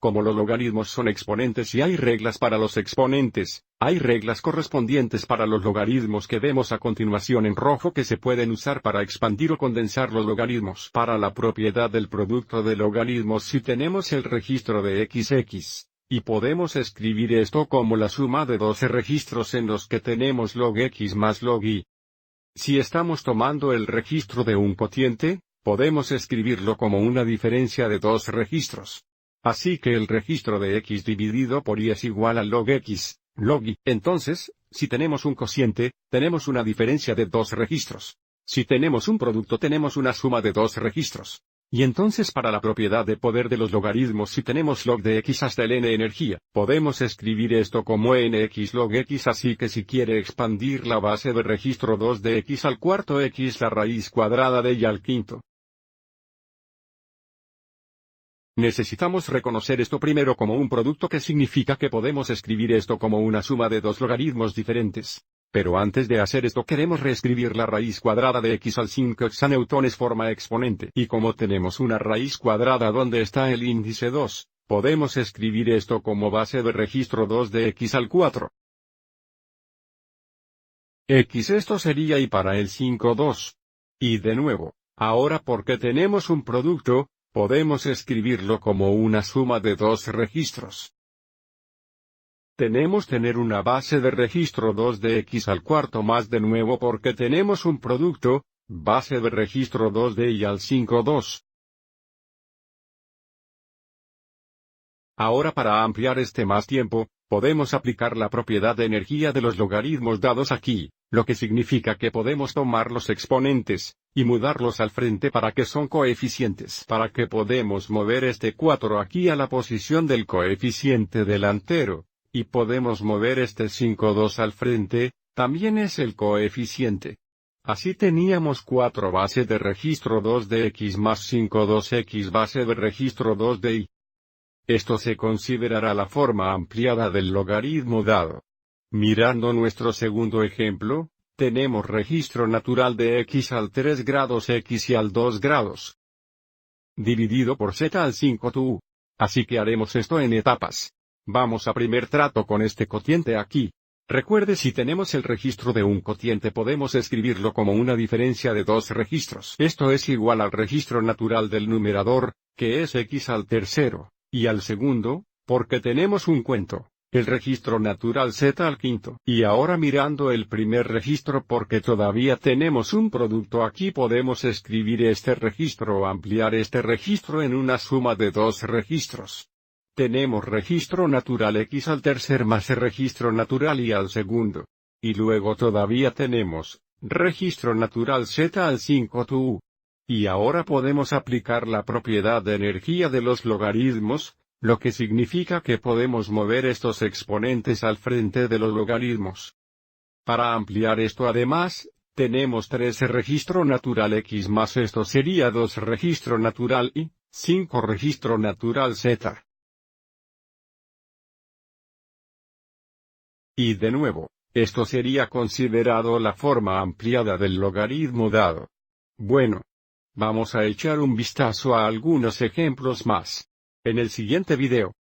Como los logaritmos son exponentes y hay reglas para los exponentes, hay reglas correspondientes para los logaritmos que vemos a continuación en rojo que se pueden usar para expandir o condensar los logaritmos. Para la propiedad del producto de logaritmos, si tenemos el registro de XX, y podemos escribir esto como la suma de 12 registros en los que tenemos log X más log Y. Si estamos tomando el registro de un cociente, podemos escribirlo como una diferencia de dos registros. Así que el registro de X dividido por Y es igual a log X, log Y. Entonces, si tenemos un cociente, tenemos una diferencia de dos registros. Si tenemos un producto, tenemos una suma de dos registros. Y entonces para la propiedad de poder de los logaritmos, si tenemos log de X hasta el n energía, podemos escribir esto como nx log X, así que si quiere expandir la base de registro 2 de X al cuarto X la raíz cuadrada de Y al quinto. Necesitamos reconocer esto primero como un producto, que significa que podemos escribir esto como una suma de dos logaritmos diferentes. Pero antes de hacer esto queremos reescribir la raíz cuadrada de X al 5 hexanewtones forma exponente. Y como tenemos una raíz cuadrada donde está el índice 2, podemos escribir esto como base de registro 2 de X al 4. X esto sería Y para el 5 2. Y de nuevo, ahora porque tenemos un producto, podemos escribirlo como una suma de dos registros. Tenemos tener una base de registro 2 de X al cuarto más de nuevo porque tenemos un producto, base de registro 2 de Y al 5 2. Ahora para ampliar este más tiempo, podemos aplicar la propiedad de energía de los logaritmos dados aquí, lo que significa que podemos tomar los exponentes, y mudarlos al frente para que son coeficientes. Para que podemos mover este 4 aquí a la posición del coeficiente delantero, y podemos mover este 5 2 al frente, también es el coeficiente. Así teníamos 4 base de registro 2 de X más 5 2X base de registro 2 de Y. Esto se considerará la forma ampliada del logaritmo dado. Mirando nuestro segundo ejemplo, tenemos registro natural de X al 3 grados X y al 2 grados. Dividido por Z al 5 tu. Así que haremos esto en etapas. Vamos a primer trato con este cociente aquí. Recuerde, si tenemos el registro de un cociente podemos escribirlo como una diferencia de dos registros. Esto es igual al registro natural del numerador, que es X al tercero. Y al segundo, porque tenemos un cuento, el registro natural Z al quinto. Y ahora mirando el primer registro porque todavía tenemos un producto aquí podemos escribir este registro o ampliar este registro en una suma de dos registros. Tenemos registro natural X al tercer más el registro natural Y al segundo. Y luego todavía tenemos, registro natural Z al 5 tu. Y ahora podemos aplicar la propiedad de energía de los logaritmos, lo que significa que podemos mover estos exponentes al frente de los logaritmos. Para ampliar esto además, tenemos 13 registro natural X más esto sería 2 registro natural Y, 5 registro natural Z. Y de nuevo, esto sería considerado la forma ampliada del logaritmo dado. Bueno. Vamos a echar un vistazo a algunos ejemplos más. En el siguiente video,